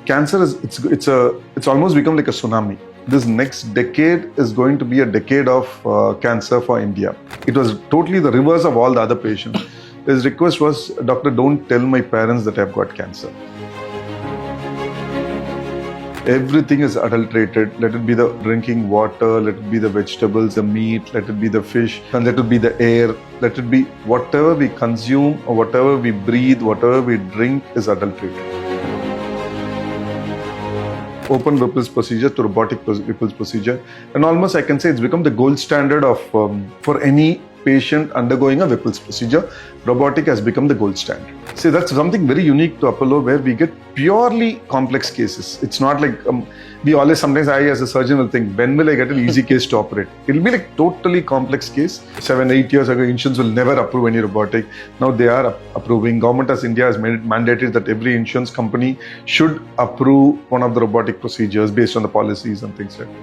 cancer it's almost become like a tsunami. This next decade is going to be a decade of cancer for India. It was totally the reverse of all the other patients. His request was, doctor, don't tell my parents that I've got cancer. Everything is adulterated. Let it be the drinking water, let it be the vegetables, the meat, let it be the fish, and let it be the air. Let it be whatever we consume or whatever we breathe, whatever we drink is adulterated. Open Whipple's procedure to robotic Whipple's procedure, and almost I can say it's become the gold standard of for any patient undergoing a Whipple's procedure. Robotic has become the gold standard. See, that's something very unique to Apollo, where we get purely complex cases. It's not like we always sometimes I as a surgeon will think, when will I get an easy case to operate? It'll be like totally complex case. 7-8 years ago, insurance will never approve any robotic. Now they are approving. Government of India has made it mandated that every insurance company should approve one of the robotic procedures based on the policies and things like that.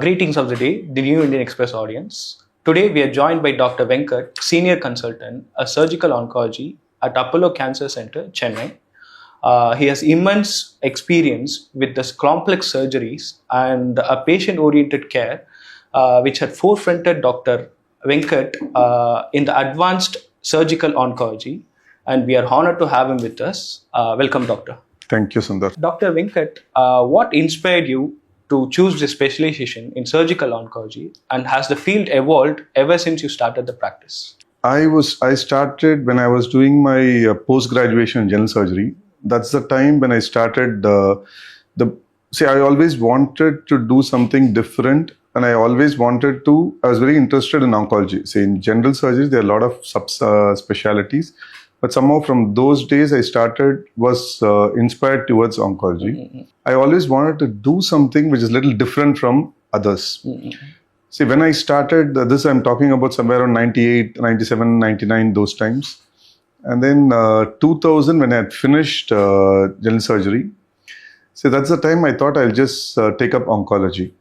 Greetings of the day, the New Indian Express audience. Today we are joined by Dr. Venkat, Senior Consultant, a Surgical Oncology at Apollo Cancer Center, Chennai. He has immense experience with the complex surgeries and a patient-oriented care, which had forefronted Dr. Venkat in the advanced surgical oncology. And we are honored to have him with us. Welcome, Doctor. Thank you, Sundar. Dr. Venkat, what inspired you to choose the specialization in surgical oncology, and has the field evolved ever since you started the practice? I started when I was doing my post-graduation in general surgery. That's the time when I started I always wanted to do something different, and I was very interested in oncology. Say in general surgery, there are a lot of specialties, but somehow from those days I was inspired towards oncology. Mm-hmm. I always wanted to do something which is a little different from others. Mm-hmm. See, when I started this, I'm talking about somewhere around 98, 97, 99, those times. And then 2000, when I had finished general surgery, so that's the time I thought I'll just take up oncology.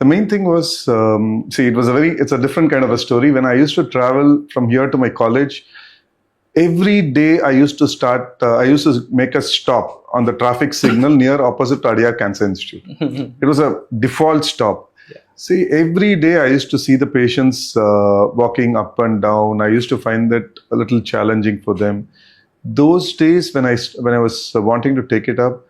The main thing was, it's a different kind of a story. When I used to travel from here to my college, every day I used to make a stop on the traffic signal near opposite Cardiac Cancer Institute. It was a default stop. Yeah. See, every day I used to see the patients walking up and down. I used to find that a little challenging for them. Those days when I was wanting to take it up,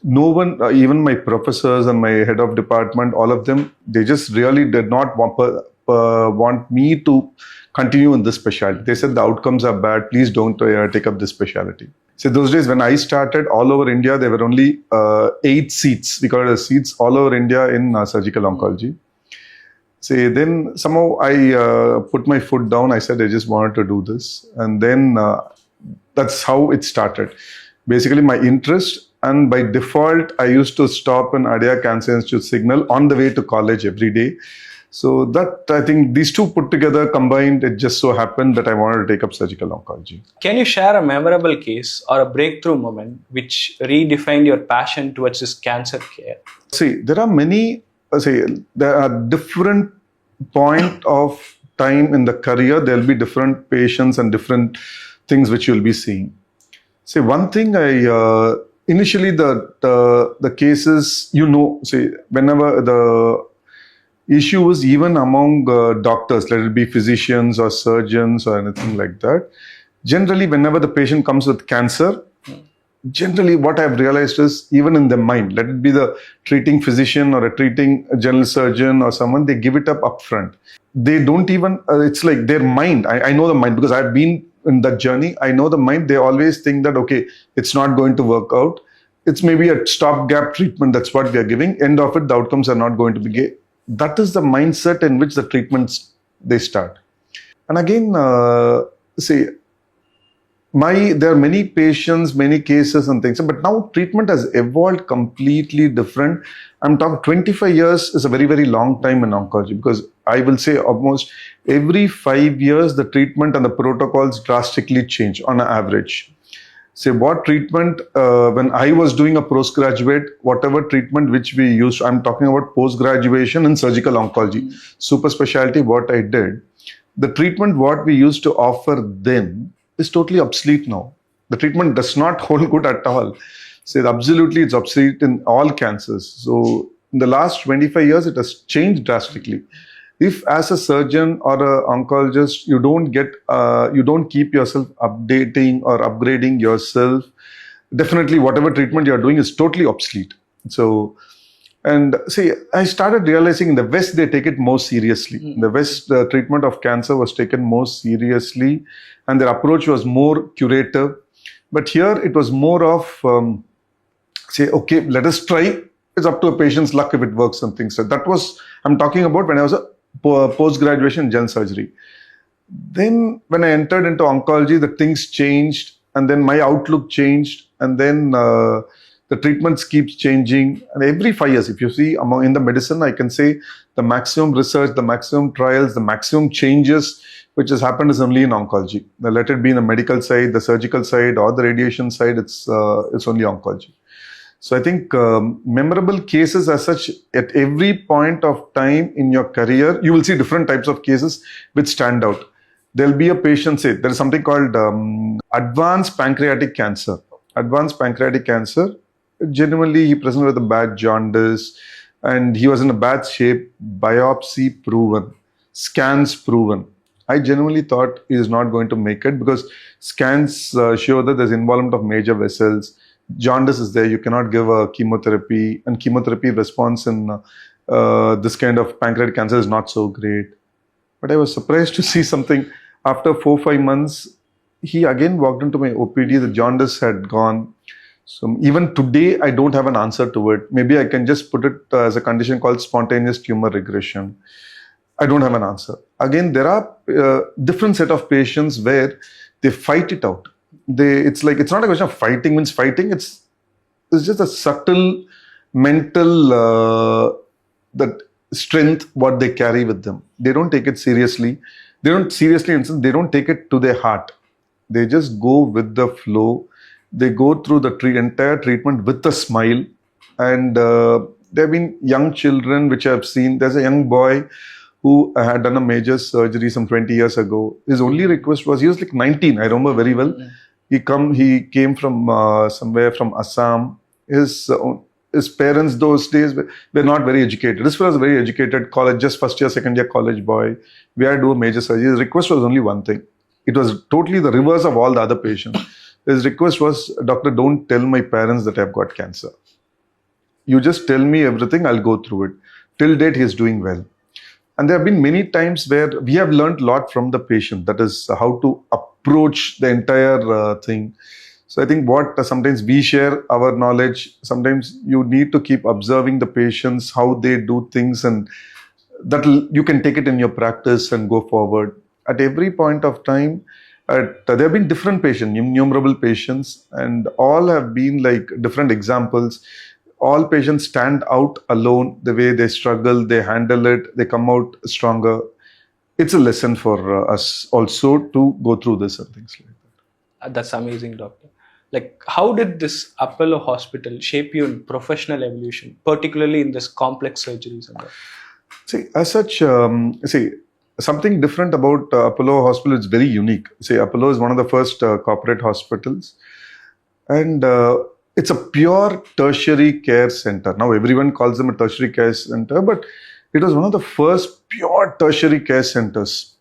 no one, even my professors and my head of department, all of them, they just really did not want me to continue in this specialty. They said the outcomes are bad, please don't take up this specialty. So those days when I started, all over India, there were only 8 seats. We call it seats all over India in surgical oncology. So then somehow I put my foot down. I said I just wanted to do this. And then that's how it started. Basically my interest, and by default, I used to stop in Cardiac Cancer Institute signal on the way to college every day. So that, I think these two put together, combined, it just so happened that I wanted to take up surgical oncology. Can you share a memorable case or a breakthrough moment which redefined your passion towards this cancer care? See, there are different point of time in the career. There'll be different patients and different things which you'll be seeing. See, one thing initially the cases, whenever the issue is even among doctors, let it be physicians or surgeons or anything like that. Generally, whenever the patient comes with cancer, generally what I've realized is even in their mind, let it be the treating physician or a treating general surgeon or someone, they give it up upfront. They don't even, it's like their mind. I know the mind because I've been in that journey. I know the mind. They always think that, okay, it's not going to work out. It's maybe a stopgap treatment. That's what we are giving. End of it, the outcomes are not going to be good. That is the mindset in which the treatments they start. And again, there are many patients, many cases and things, but now treatment has evolved completely different. I'm talking 25 years is a very, very long time in oncology, because I will say almost every 5 years, the treatment and the protocols drastically change on an average. say what treatment, when I was doing a postgraduate, whatever treatment which we used, I'm talking about post-graduation in surgical oncology, super specialty, what I did, the treatment what we used to offer then is totally obsolete now. The treatment does not hold good at all. So absolutely it's obsolete in all cancers. So in the last 25 years, it has changed drastically. If as a surgeon or an oncologist, you don't keep yourself updating or upgrading yourself, definitely whatever treatment you're doing is totally obsolete. So, and see, I started realizing in the West, they take it more seriously. In the West, the treatment of cancer was taken more seriously and their approach was more curative. But here it was more of, say, okay, let us try. It's up to a patient's luck if it works and things. So that was, I'm talking about when I was a post-graduation in general surgery. Then when I entered into oncology, the things changed and then my outlook changed and then the treatments keeps changing. And every 5 years, if you see in the medicine, I can say the maximum research, the maximum trials, the maximum changes which has happened is only in oncology. Now, let it be in the medical side, the surgical side or the radiation side, it's only oncology. So I think memorable cases as such, at every point of time in your career, you will see different types of cases which stand out. There'll be a patient, say, there is something called advanced pancreatic cancer. Advanced pancreatic cancer, genuinely he presented with a bad jaundice and he was in a bad shape, biopsy proven, scans proven. I genuinely thought he is not going to make it because scans show that there's involvement of major vessels. Jaundice is there, you cannot give a chemotherapy, and chemotherapy response in this kind of pancreatic cancer is not so great. But I was surprised to see something. After 4-5 months, he again walked into my OPD, the jaundice had gone. So even today, I don't have an answer to it. Maybe I can just put it as a condition called spontaneous tumor regression. I don't have an answer. Again, there are different set of patients where they fight it out. It's not a question of fighting means fighting. It's just a subtle mental that strength what they carry with them. They don't take it seriously. They don't take it to their heart. They just go with the flow. They go through the entire treatment with a smile. And there have been young children which I've seen. There's a young boy who had done a major surgery some 20 years ago. His only request was, he was like 19, I remember very well. He came from somewhere from Assam. His parents those days were not very educated. This was a very educated college, just first year, second year college boy. We had to do a major surgery. His request was only one thing. It was totally the reverse of all the other patients. His request was, doctor, don't tell my parents that I've got cancer. You just tell me everything, I'll go through it. Till date, he's doing well. And there have been many times where we have learned a lot from the patient. That is how to approach the entire thing. So I think sometimes we share our knowledge. Sometimes you need to keep observing the patients, how they do things, and that you can take it in your practice and go forward. At every point of time, there have been different patients, innumerable patients, and all have been like different examples. All patients stand out alone, the way they struggle, they handle it, they come out stronger. It's a lesson for us also to go through this and things like that. That's amazing, doctor. Like, how did this Apollo Hospital shape you in professional evolution, particularly in this complex surgeries? And that? See, as such, something different about Apollo Hospital is very unique. See, Apollo is one of the first corporate hospitals. And it's a pure tertiary care center. Now everyone calls them a tertiary care center, but it was one of the first pure tertiary care centers.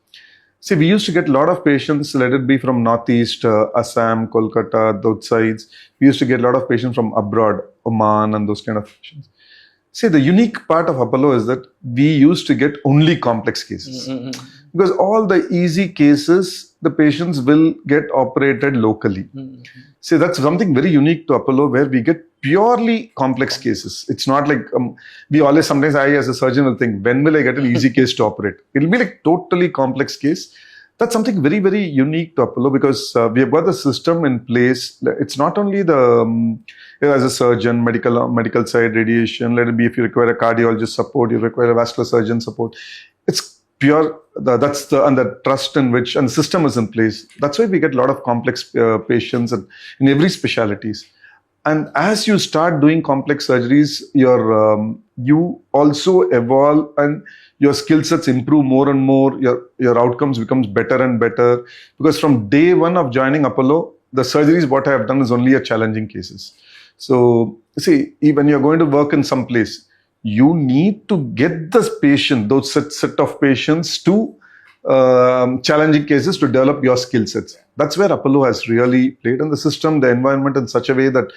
See, we used to get a lot of patients, let it be from Northeast, Assam, Kolkata, those sides. We used to get a lot of patients from abroad, Oman and those kind of patients. See, the unique part of Apollo is that we used to get only complex cases. Because all the easy cases, the patients will get operated locally. See, that's something very unique to Apollo, where we get purely complex cases. It's not like, we always, sometimes I as a surgeon will think, when will I get an easy case to operate? It'll be like totally complex case. That's something very, very unique to Apollo, because we have got the system in place. It's not only the, as a surgeon, medical side, radiation, let it be if you require a cardiologist support, you require a vascular surgeon support. It's pure, and the trust in which, and the system is in place. That's why we get a lot of complex patients in every specialties. And as you start doing complex surgeries, you also evolve, and your skill sets improve more and more. Your outcomes becomes better and better, because from day one of joining Apollo, the surgeries what I have done is only a challenging cases. So see, when you're going to work in some place, you need to get this patient, those set of patients to challenging cases to develop your skill sets. That's where Apollo has really played in the system, the environment in such a way that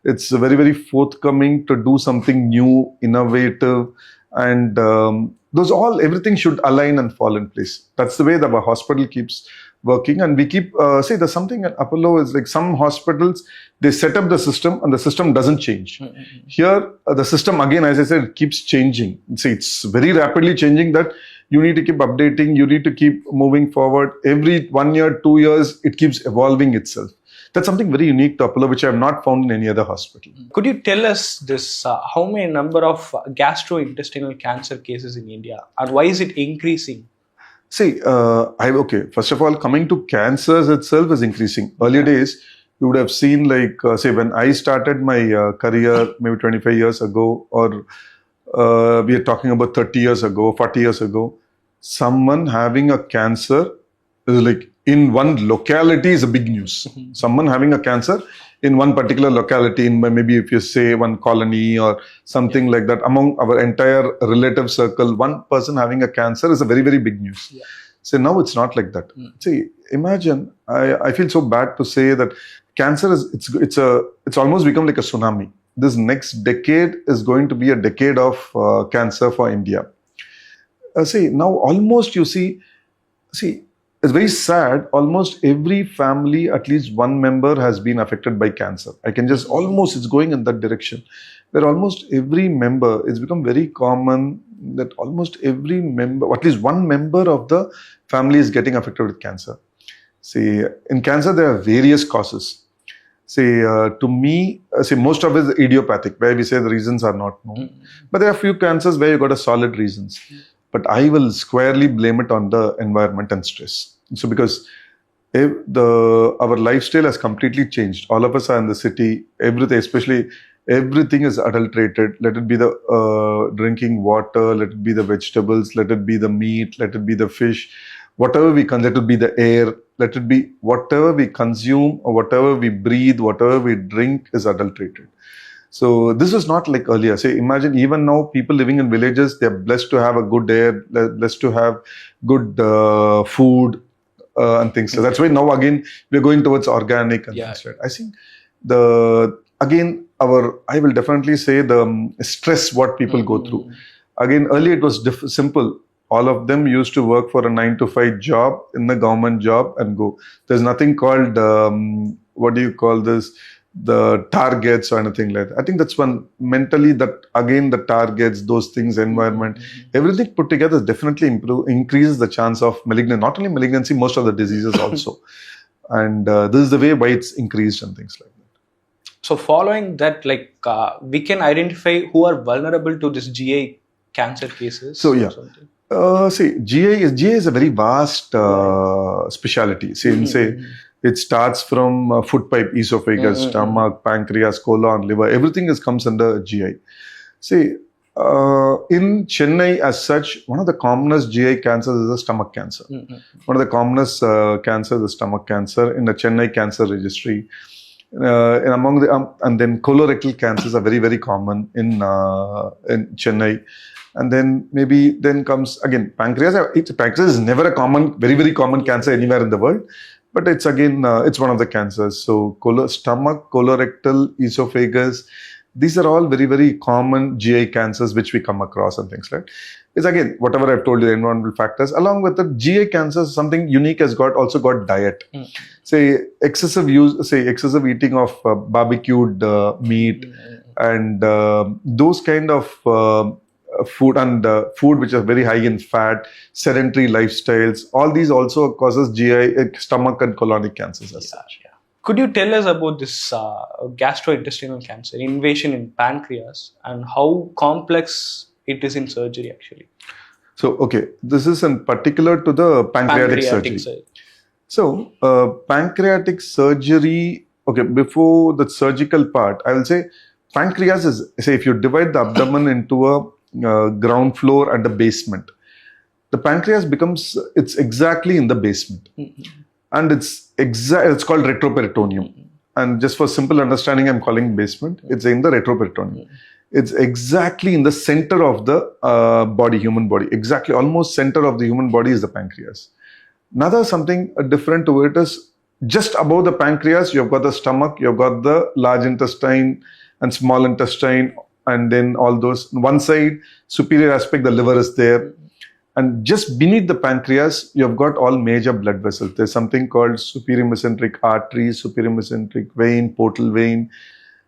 it's very, very forthcoming to do something new, innovative, and everything should align and fall in place. That's the way that our hospital keeps working, and we keep there's something at Apollo is like some hospitals, they set up the system and the system doesn't change. Here the system, again, as I said, it keeps changing. See, it's very rapidly changing, that you need to keep updating, you need to keep moving forward. Every 1 year, 2 years, it keeps evolving itself. That's something very unique to Apollo, which I have not found in any other hospital. Could you tell us this, how many number of gastrointestinal cancer cases in India, and why is it increasing? See, first of all, coming to cancers itself is increasing. Earlier days, you would have seen when I started my career, maybe 25 years ago, or we are talking about 30 years ago, 40 years ago, someone having a cancer is like in one locality is a big news. Someone having a cancer in one particular locality, in maybe if you say one colony or something like that, among our entire relative circle, one person having a cancer is a very, very big news. Yeah. So now it's not like that. See, imagine, I feel so bad to say that cancer it's almost become like a tsunami. This next decade is going to be a decade of cancer for India. Now almost it's very sad. Almost every family, at least one member has been affected by cancer. It's going in that direction, where almost every member, it's become very common that almost every member, at least one member of the family is getting affected with cancer. See, in cancer, there are various causes. To me, most of it is idiopathic, where we say the reasons are not known. But there are a few cancers where you got a solid reasons. But I will squarely blame it on the environment and stress. So because our lifestyle has completely changed. All of us are in the city, everything is adulterated. Let it be the drinking water, let it be the vegetables, let it be the meat, let it be the fish, whatever we consume, let it be the air, let it be whatever we consume or whatever we breathe, whatever we drink is adulterated. So this is not like earlier. Imagine even now people living in villages, they're blessed to have a good air, blessed to have good food and things. So that's why now again, we're going towards organic and things, right? I think I will definitely say the stress what people go through. Again, earlier it was simple. All of them used to work for a 9-to-5 job in the government job and go. There's nothing called, the targets or anything like that. I think that's one mentally that again the targets, those things, environment, everything put together definitely increases the chance of not only malignancy, most of the diseases also. And this is the way why it's increased and things like that. So following that, we can identify who are vulnerable to this GI cancer cases. So yeah. GI is a very vast specialty. It starts from food pipe, esophagus, stomach, pancreas, colon, liver. Everything comes under GI. In Chennai as such, one of the commonest GI cancers is the stomach cancer. One of the commonest cancers is stomach cancer in the Chennai Cancer Registry. And then colorectal cancers are very, very common in Chennai. And then comes again pancreas. Pancreas is never a very, very common cancer anywhere in the world. But it's one of the cancers. So stomach, colorectal, esophagus, these are all very, very common GI cancers which we come across and things like that. It's again, whatever I've told you, the environmental factors. Along with the GI cancers, something unique has also got diet. Excessive eating of barbecued meat and those kind of food and food which are very high in fat, sedentary lifestyles, all these also causes GI, stomach and colonic cancers as such. Yeah. Could you tell us about this gastrointestinal cancer, invasion in pancreas, and how complex it is in surgery actually? So, okay, this is in particular to the pancreatic surgery. surgery. So, pancreatic surgery, okay, before the surgical part, I will say pancreas is, say, if you divide the abdomen into a ground floor and a basement, the pancreas becomes, it's exactly in the basement. And it's called retroperitoneum. And just for simple understanding, I'm calling basement. It's in the retroperitoneum. It's exactly in the center of the body, human body. Exactly, almost center of the human body is the pancreas. Another something different to it is just above the pancreas, you've got the stomach, you've got the large intestine and small intestine, and then all those. One side, superior aspect, the liver is there. And just beneath the pancreas, you've got all major blood vessels. There's something called superior mesenteric artery, superior mesenteric vein, portal vein.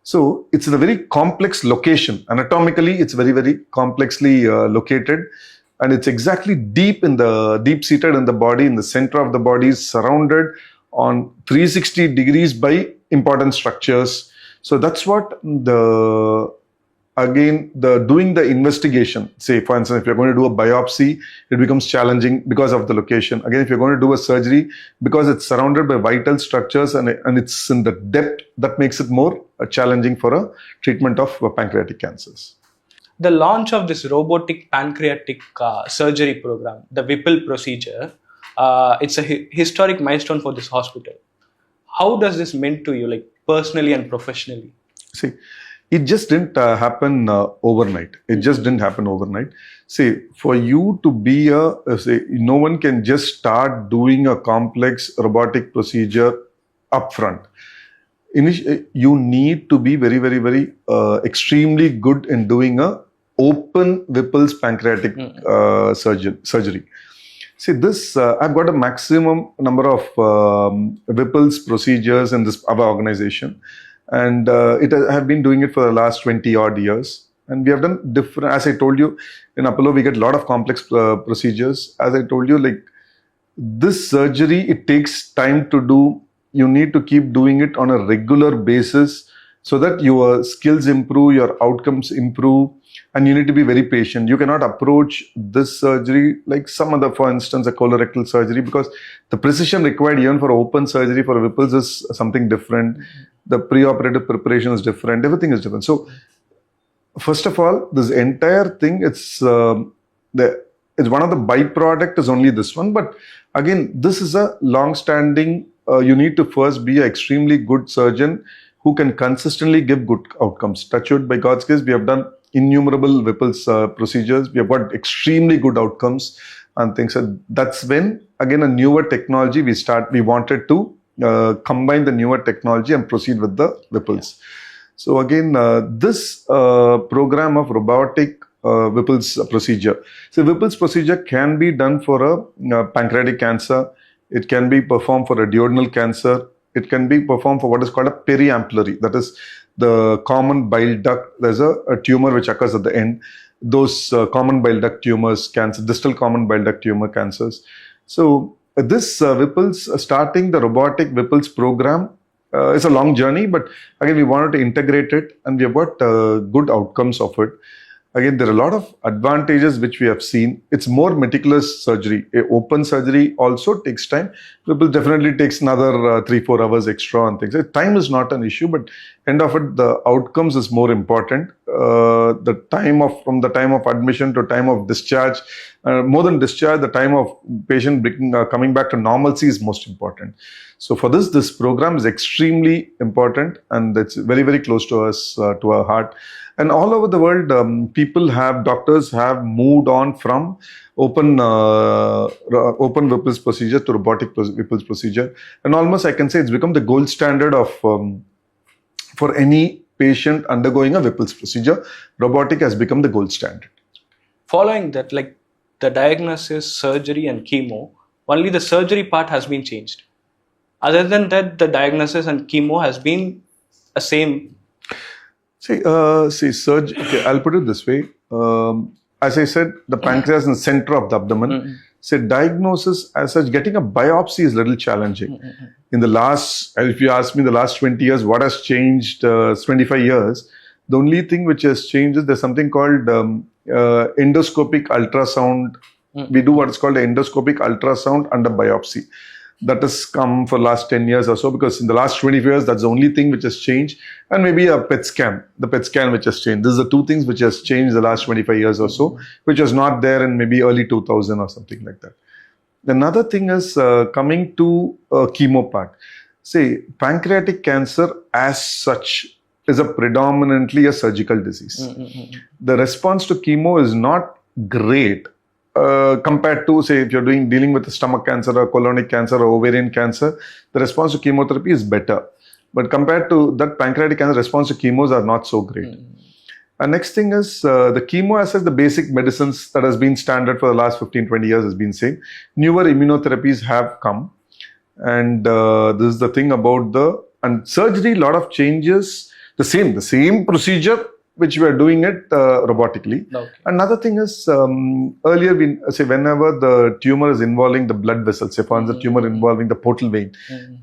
So it's a very complex location. Anatomically, it's very, very complexly located. And it's exactly deep-seated in the body, in the center of the body, surrounded on 360 degrees by important structures. So that's what doing the investigation, say for instance, if you're going to do a biopsy, it becomes challenging because of the location. Again, if you're going to do a surgery, because it's surrounded by vital structures and it's in the depth, that makes it more challenging for a treatment of pancreatic cancers. The launch of this robotic pancreatic surgery program, the Whipple procedure, it's a historic milestone for this hospital. How does this mean to you, like personally and professionally? See, it just didn't happen overnight. It just didn't happen overnight. See, for you to be no one can just start doing a complex robotic procedure upfront. You need to be very, very, very extremely good in doing a open Whipple's pancreatic surgery. See, this I've got a maximum number of Whipple's procedures in our organization, and I have been doing it for the last 20 odd years. And we have done different, as I told you, in Apollo, we get a lot of complex procedures. As I told you, like this surgery, it takes time to do. You need to keep doing it on a regular basis so that your skills improve, your outcomes improve, and you need to be very patient. You cannot approach this surgery like some other, for instance, a colorectal surgery, because the precision required even for open surgery for Whipples is something different. The preoperative preparation is different. Everything is different. So, first of all, this entire thing, it's one of the byproduct is only this one. But again, this is a long-standing. You need to first be an extremely good surgeon who can consistently give good outcomes. Touch wood, by God's grace, we have done innumerable Whipple's procedures. We have got extremely good outcomes and things. That's when, again, a newer technology we wanted to combine the newer technology and proceed with the Whipple's. So again, this program of robotic Whipple's procedure. So Whipple's procedure can be done for a pancreatic cancer. It can be performed for a duodenal cancer. It can be performed for what is called a periampullary. That is the common bile duct. There's a tumor which occurs at the end. Those common bile duct tumors, distal common bile duct tumor cancers. So this Whipple's, starting the robotic Whipple's program, it's a long journey, but again, we wanted to integrate it and we have got good outcomes of it. Again, there are a lot of advantages which we have seen. It's more meticulous surgery. Open surgery also takes time. Whipple definitely takes another 3-4 hours extra and things. Time is not an issue, but end of it, the outcomes is more important. From the time of admission to time of discharge, more than discharge, the time of patient coming back to normalcy is most important. So for this program is extremely important, and it's very, very close to us, to our heart. And all over the world, doctors have moved on from open Whipple's procedure to robotic Whipple's procedure. And almost I can say it's become the gold standard of for any patient undergoing a Whipple's procedure. Robotic has become the gold standard. Following that, like the diagnosis, surgery and chemo, only the surgery part has been changed. Other than that, the diagnosis and chemo has been the same. Surgery. Okay, I'll put it this way. As I said, the pancreas in the center of the abdomen. Diagnosis as such, getting a biopsy is a little challenging. If you ask me, the last 20 years, what has changed? 25 years. The only thing which has changed is there's something called endoscopic ultrasound We do what is called an endoscopic ultrasound under biopsy. That has come for last 10 years or so, because in the last 25 years, that's the only thing which has changed. And maybe a PET scan, the PET scan which has changed. These are the two things which has changed the last 25 years or so, which was not there in maybe early 2000 or something like that. Another thing is coming to chemo part. See, pancreatic cancer as such is a predominantly a surgical disease. The response to chemo is not great compared to, say, if you're dealing with stomach cancer or colonic cancer or ovarian cancer, the response to chemotherapy is better. But compared to that, pancreatic cancer, response to chemos are not so great. And next thing is the chemo as such, the basic medicines that has been standard for the last 15, 20 years has been same. Newer immunotherapies have come. And this is the thing about and surgery, a lot of changes, the same procedure, which we are doing it robotically. Okay. Another thing is, earlier, whenever the tumor is involving the blood vessels, say for instance, the tumor involving the portal vein,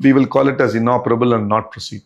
we will call it as inoperable and not proceed.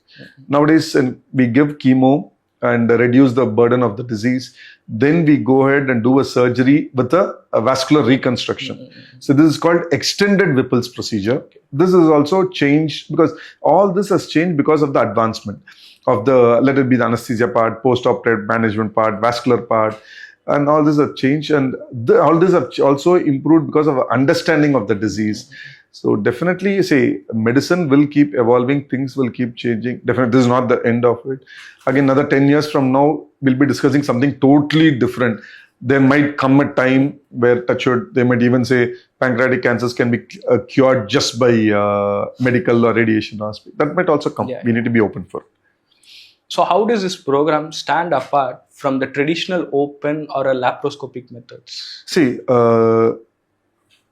Nowadays, we give chemo and reduce the burden of the disease. Then we go ahead and do a surgery with a vascular reconstruction. So this is called extended Whipple's procedure. This is also changed because all this has changed because of the advancement of let it be the anesthesia part, post-operative management part, vascular part, and all this have changed. And all this have also improved because of understanding of the disease. So definitely, say, medicine will keep evolving, things will keep changing. Definitely, this is not the end of it. Again, another 10 years from now, we'll be discussing something totally different. There might come a time where, touch wood, they might even say pancreatic cancers can be cured just by medical or radiation aspect. That might also come. We need to be open for it. So how does this program stand apart from the traditional open or a laparoscopic methods? See,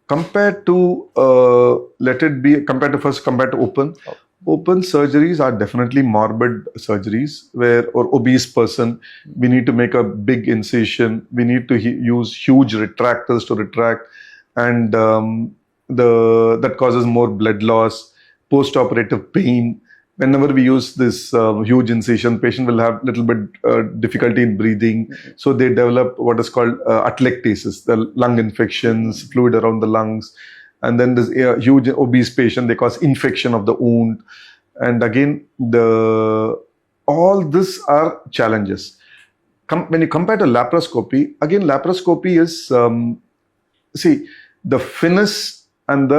compared to open surgeries are definitely morbid surgeries or obese person, we need to make a big incision, we need to use huge retractors to retract, and that causes more blood loss, post-operative pain. Whenever we use this huge incision, patient will have little bit difficulty in breathing. So they develop what is called atelectasis, the lung infections, fluid around the lungs. And then this huge obese patient, they cause infection of the wound. And again, all these are challenges. When you compare to laparoscopy, again, laparoscopy is, the finesse and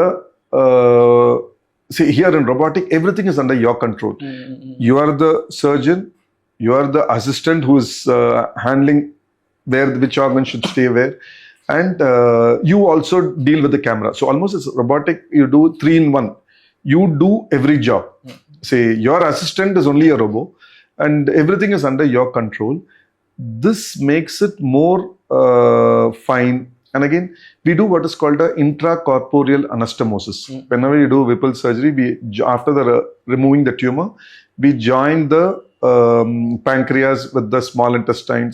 here in robotic, everything is under your control. You are the surgeon, you are the assistant who is handling which organ should stay where, and you also deal with the camera. So almost it's robotic, you do 3-in-1. You do every job. Say your assistant is only a robot and everything is under your control. This makes it more fine. And again, we do what is called a intracorporeal anastomosis. Whenever you do Whipple surgery, after removing the tumor, we join the pancreas with the small intestine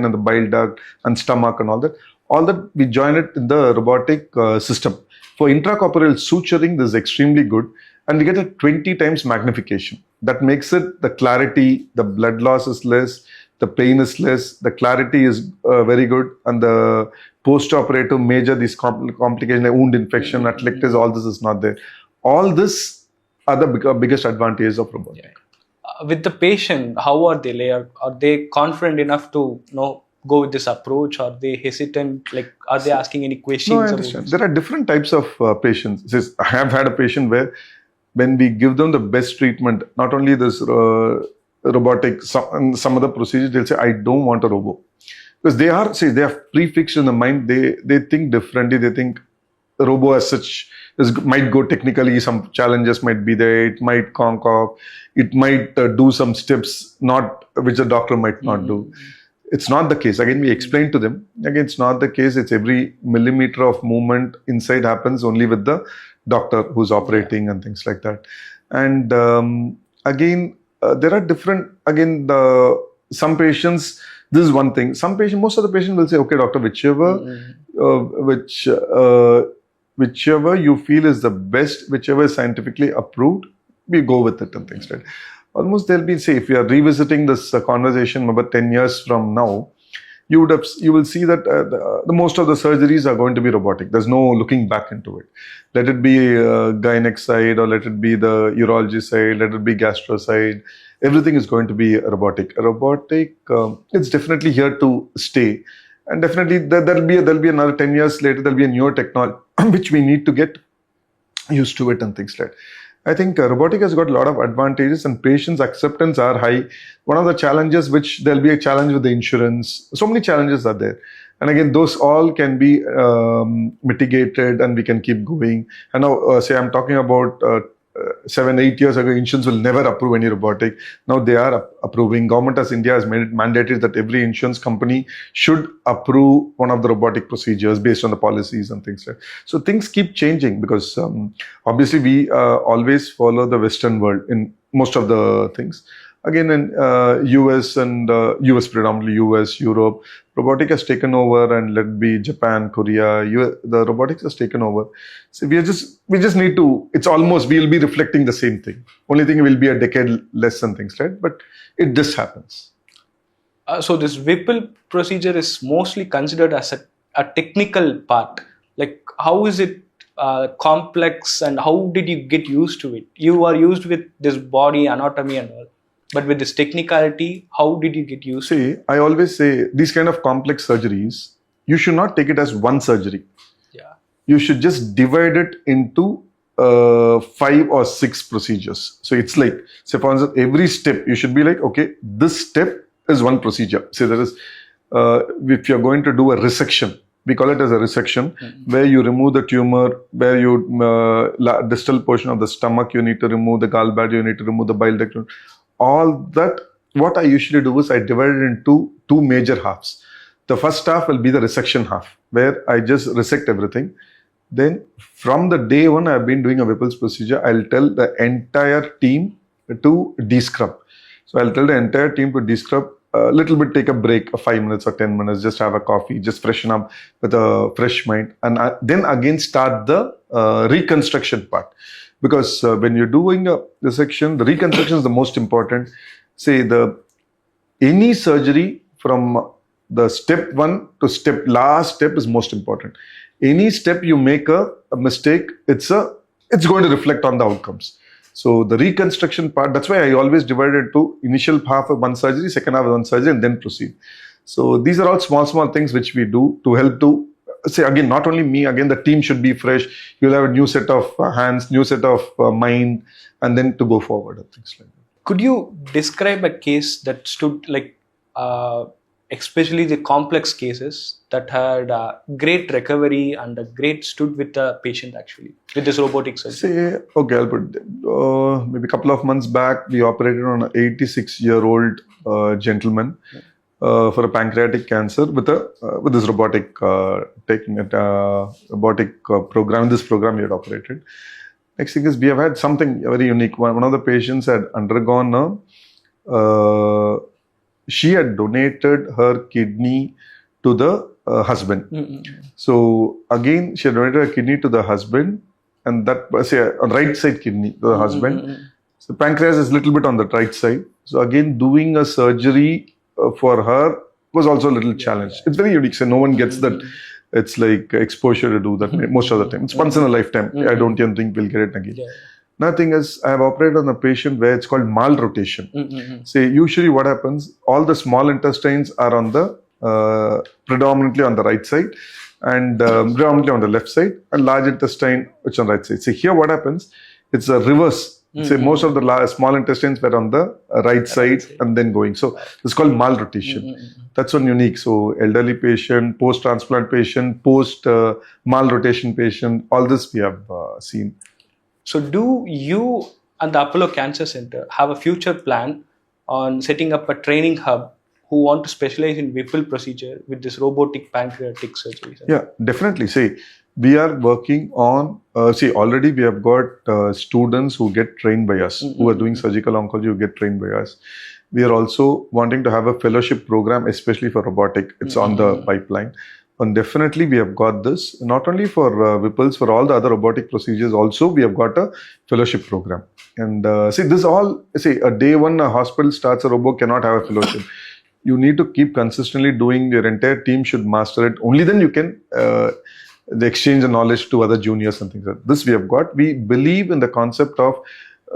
and the bile duct and stomach and all that. All that we join it in the robotic system. For intracorporeal suturing, this is extremely good. And we get a 20 times magnification. That makes it the clarity, the blood loss is less, the pain is less, the clarity is very good, and the post-operative major, these complications like wound infection, atelectasis, all this is not there. All this are the biggest advantages of robotic. With the patient, how are they layered? Are they confident enough to go with this approach? Are they hesitant? Like, are they asking any questions? No, I understand. There are different types of patients. I have had a patient where when we give them the best treatment, not only this robotic, some other procedures, they'll say, I don't want a robot. Because they are prefixed in the mind, they think differently, they think the robot as such might go technically, some challenges might be there, it might conk off, it might do some steps which the doctor might not do. It's not the case. Again, we explain to them, again, it's not the case, it's every millimeter of movement inside happens only with the doctor who's operating and things like that. And again, there are different, some patients, this is one thing. Most of the patients will say, okay, doctor, whichever you feel is the best, whichever is scientifically approved, we go with it and things like that. Almost they'll be, if you are revisiting this conversation about 10 years from now, you will see that the most of the surgeries are going to be robotic. There's no looking back into it. Let it be gynec side, or let it be the urology side, let it be gastro side. Everything is going to be robotic. It's definitely here to stay, and definitely there'll be another 10 years later. There'll be a newer technology which we need to get used to it and things like that. I think robotic has got a lot of advantages, and patients' acceptance are high. One of the challenges, which there'll be a challenge with the insurance. So many challenges are there. And again, those all can be mitigated, and we can keep going. And now, say I'm talking about 7-8 years ago, insurance will never approve any robotic. Now they are approving. Government as India has made it mandated that every insurance company should approve one of the robotic procedures based on the policies and things like that. So things keep changing, because obviously we always follow the Western world in most of the things. Again, in US and US, predominantly US, Europe, robotic has taken over, and let it be Japan, Korea, the robotics has taken over. So we just need to, it's almost, we'll be reflecting the same thing. Only thing will be a decade less and things like that, but it just happens. So this Whipple procedure is mostly considered as a technical part. Like, how is it complex, and how did you get used to it? You are used with this body anatomy and all. But with this technicality, how did you get used to it? I always say these kind of complex surgeries, you should not take it as one surgery. Yeah. You should just divide it into 5 or 6 procedures. So it's like, say for instance, every step, you should be like, okay, this step is one procedure. Say there is, if you're going to do a resection, we call it as a resection, where you remove the tumor, where you, distal portion of the stomach, you need to remove the gallbladder, you need to remove the bile duct. All that, what I usually do is I divide it into 2 major halves. The first half will be the resection half, where I just resect everything. Then from the day one I've been doing a Whipple's procedure, I'll tell the entire team to descrub. So I'll tell the entire team to descrub, a little bit, take a break of 5 minutes or 10 minutes, just have a coffee, just freshen up with a fresh mind. And then again start the reconstruction part. Because when you're doing a resection, the reconstruction is the most important. Say any surgery from the step 1 to last step is most important. Any step you make a mistake, it's going to reflect on the outcomes. So the reconstruction part, that's why I always divide it to initial half of one surgery, second half of one surgery, and then proceed. So these are all small things which we do to help to, say again, not only me, again the team should be fresh. You'll have a new set of hands, new set of mind, and then to go forward and things like that. Could you describe a case that stood, like, especially the complex cases that had great recovery and a great stood with the patient actually with this robotic surgery? Say, okay, I'll put maybe a couple of months back, we operated on an 86-year-old gentleman. For a pancreatic cancer with this robotic program. In this program we had operated. Next thing is, we have had something very unique. One of the patients had undergone she had donated her kidney to the husband. So again, she had donated her kidney to the husband, and that, say, on right side kidney to the husband. So pancreas is a little bit on the right side. So again, doing a surgery for her was also a little challenge. It's very unique. So no one gets that. It's like exposure to do that most of the time. It's once in a lifetime. I don't even think we'll get it again. Another thing is, I have operated on a patient where it's called malrotation. Say, usually what happens, all the small intestines are on the predominantly on the right side, and predominantly on the left side, and large intestine which on the right side. See, here what happens, it's a reverse. Say most of the small intestines were on the right side and then going. So it's called malrotation. That's one unique. So elderly patient, post-transplant patient, post-malrotation patient, all this we have seen. So do you and the Apollo Cancer Center have a future plan on setting up a training hub who want to specialize in Whipple procedure with this robotic pancreatic surgery? Yeah, definitely. See, we are working on, already we have got students who get trained by us, who are doing surgical oncology, who get trained by us. We are also wanting to have a fellowship program, especially for robotic. It's on the pipeline. And definitely we have got this, not only for Whipples, for all the other robotic procedures also, we have got a fellowship program. And this all, a day one a hospital starts a robot cannot have a fellowship. you need to keep consistently doing. Your entire team should master it. Only then you can the exchange the knowledge to other juniors and things like that. This we have got. We believe in the concept of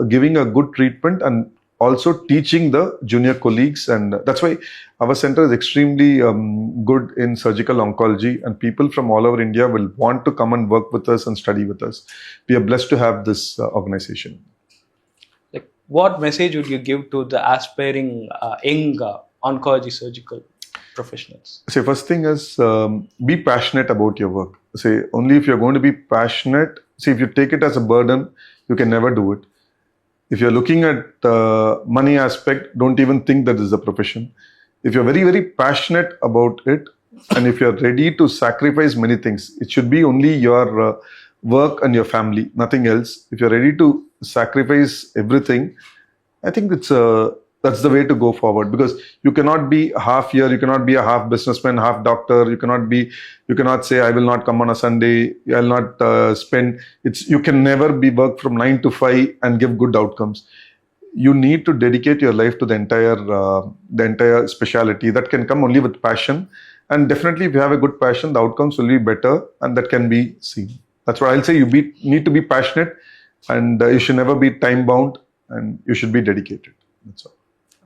giving a good treatment and also teaching the junior colleagues, and that's why our center is extremely good in surgical oncology, and people from all over India will want to come and work with us and study with us. We are blessed to have this organization. Like, what message would you give to the aspiring young oncology surgical professionals? Say, first thing is be passionate about your work. Say, only if you're going to be passionate, see, if you take it as a burden, you can never do it. If you're looking at the money aspect, don't even think that is a profession. If you're very, very passionate about it, and if you're ready to sacrifice many things, it should be only your work and your family, nothing else. If you're ready to sacrifice everything, I think that's the way to go forward, because you cannot be half here, you cannot be a half businessman, half doctor, you cannot say I will not come on a Sunday, I'll not spend. You can never be work from 9 to 5 and give good outcomes. You need to dedicate your life to the entire specialty. That can come only with passion, and definitely if you have a good passion, the outcomes will be better, and that can be seen. That's why I'll say you need to be passionate, and you should never be time bound, and you should be dedicated. That's all.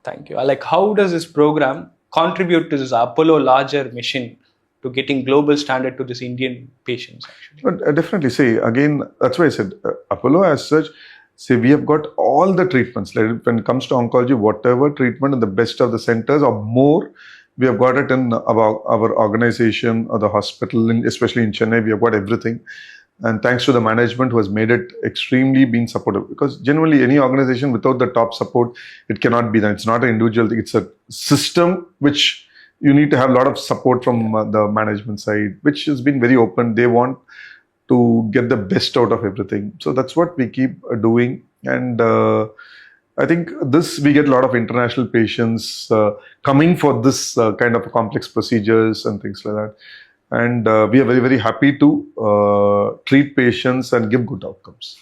Thank you. Like, how does this program contribute to this Apollo larger mission to getting global standard to this Indian patients, actually? But definitely, say again, that's why I said Apollo as such. Say we have got all the treatments. Like when it comes to oncology, whatever treatment in the best of the centers or more, we have got it in our organization or the hospital, especially in Chennai. We have got everything. And thanks to the management who has made it extremely been supportive, because generally any organization without the top support, it cannot be done. It's not an individual thing. It's a system which you need to have a lot of support from the management side, which has been very open. They want to get the best out of everything. So that's what we keep doing. And I think we get a lot of international patients coming for this kind of complex procedures and things like that. And we are very, very happy to treat patients and give good outcomes.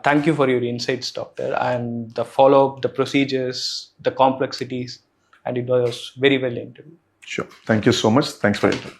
Thank you for your insights, doctor, and the follow-up, the procedures, the complexities, and it was very well interviewed. Sure. Thank you so much. Thanks for your time.